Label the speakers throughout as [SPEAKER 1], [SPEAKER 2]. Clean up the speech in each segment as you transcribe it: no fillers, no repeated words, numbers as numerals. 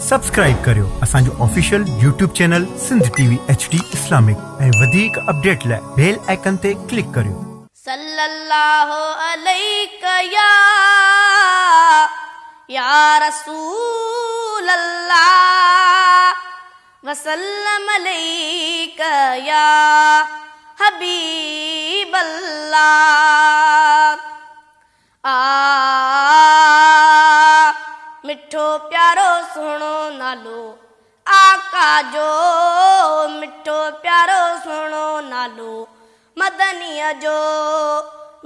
[SPEAKER 1] Subscribe करियो असांजो official YouTube channel Sindh TV HD Islamic ऐं वधीक अपडेट लाइ बेल आइकन ते क्लिक करियो।
[SPEAKER 2] सल्लल्लाहु अलैका या रसूल अल्लाह वसल्लम अलैका या हबीब अल्लाह। मिठो प्यारो सुहिणो नालो आका जो, मिठो प्यारो सुहिणो नालो मदनीअ जो,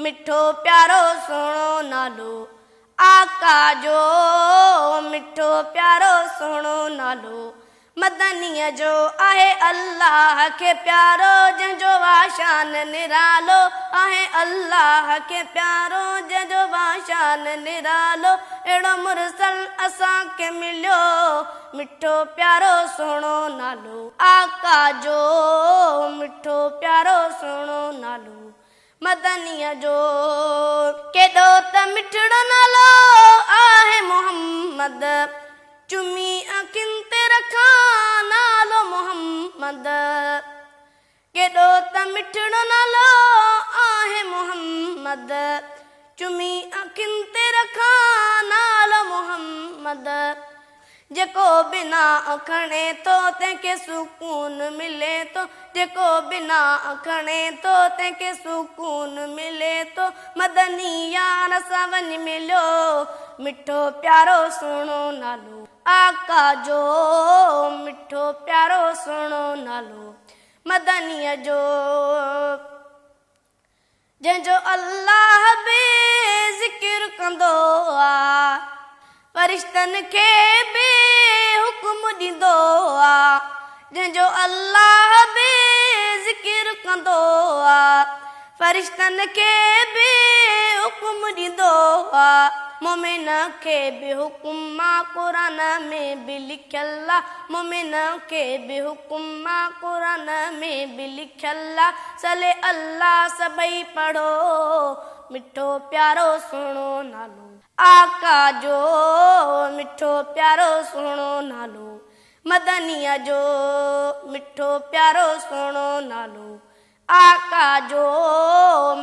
[SPEAKER 2] मिठो प्यारो सुहिणो नालो आका जो, मिठो प्यारो सुहिणो नालो मदनीअ जो आहे। अल्लाह खे प्यारो जंहिंजो वाशान निरालो आहे, अल्लाह खे प्यारो जंहिंजो वाशान निरालो। अहिड़ो मुरसल असांखे मिलियो मिठो प्यारो सुहिणो नालो आका जो, मिठो प्यारो सुहिणो नालो मदनीअ जो। केॾो त मिठड़ो नालो आहे मोहम्मद, चुमी अखियुनि ते रखां नालो मोहम्मद। केॾो त मिठड़ो नालो आहे मोहम्मद, चुमी अखियुनि ते रखां नालो मोहम्मद। जेको बिना खणे थो तंहिंखे सुकून मिले थो, जेको बिना खणे थो तंहिंखे सुकून मिले थो। मदनी यार सां वञी मिलियो मिठो प्यारो सुहिणो नालो आका जो, मिठो प्यारो सुहिणो नालो मदनीअ जो। जंहिंजो अल्लाह बि ज़िक्र कंदो आहे, फरिश्तनि खे बि हुकुम ॾींदो आहे। जंहिंजो अल्लाह बि ज़िक्र कंदो आहे, फरिश्तनि खे बि हुकुम ॾींदो आहे। मोमिन खे बि हुकुम क़ुरान में बि लिखियल आहे, मोमिन खे बि हुकुम क़ुरान में बि लिखियल आहे। सले अल्लाह सभई पढ़ो मिठो प्यारो सुहिणो नालो आका जो, मिठो प्यारो सुहिणो नालो मदनीअ जो, मिठो प्यारो सुहिणो नालो आका जो,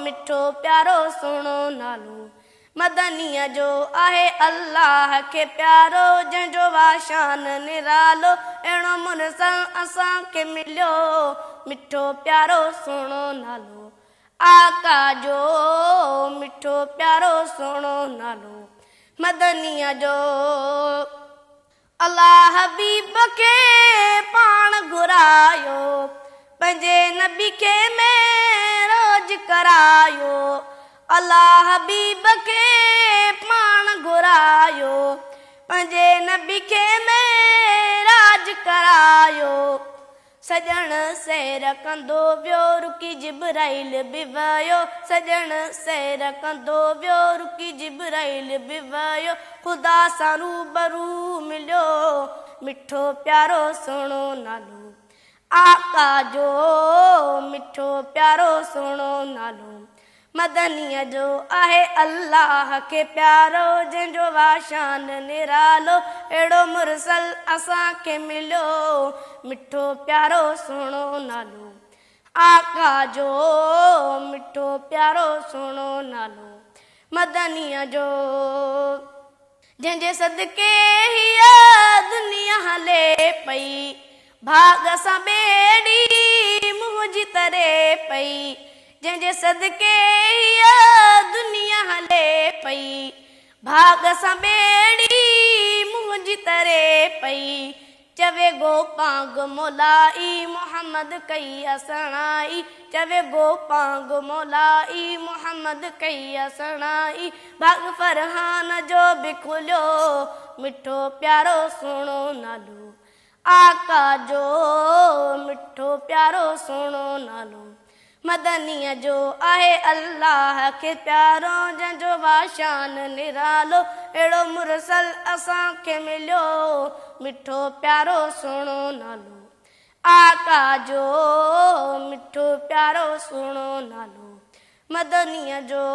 [SPEAKER 2] मिठो प्यारो सुहिणो नालो मदनीअ जो आहे। अल्लाह खे प्यारो जंहिंजो वाशान निरालो। अहिड़ो मुरसल असांखे मिलियो मिठो प्यारो सुहिणो नालो आका जो, मिठो प्यारो सुहिणो नालो मदनीअ जो। अल्लाह हबीब खे पाण घुरायो, पंहिंजे नबी खे मेराज करायो। अल्लाह हबीब खे पाण घुरायो, पंहिंजे नबी खे मेराज करायो। सजण सैर कंदो वियो रुकी जिब्राइल बि वियो, सजण सैर कंदो वियो रुकी जिब्राइल बि वियो। ख़ुदा सां रूबरू मिलियो मिठो प्यारो सुहिणो नालो आका जो, मिठो प्यारो सुहिणो नालो मदनीअ जो आहे। अल्लाह खे प्यारो जंहिंजो वाशान निरालो। अहिड़ो मुरसल असांखे मिलियो मिठो प्यारो सुहिणो नालो आका जो, मिठो प्यारो सुहिणो नालो मदनीअ जो। जंहिंजे सदके हीअ दुनिया हले पई, भाग सां ॿेड़ी मुंहिंजी तरे पई। जंहिंजे सदके हीअ दुनिया हले पई, भाग सां ॿेड़ी मुंहिंजी तरे पई। चवे गो पांग मोलाई मोहम्मद कई असणाई, चवे गो पांग मोलाई मोहम्मद कई असणाई। भाग फरहान जो बि खुलियो मिठो प्यारो सुहिणो नालो आका जो, मिठो प्यारो सुहिणो नालो मदनीअ जो आहे। अल्लाह खे प्यारो जंहिंजो वाशान निरालो। अहिड़ो मुरसल असांखे मिलियो मिठो प्यारो सुहिणो नालो आका जो, मिठो प्यारो सुहिणो नालो मदनीअ जो।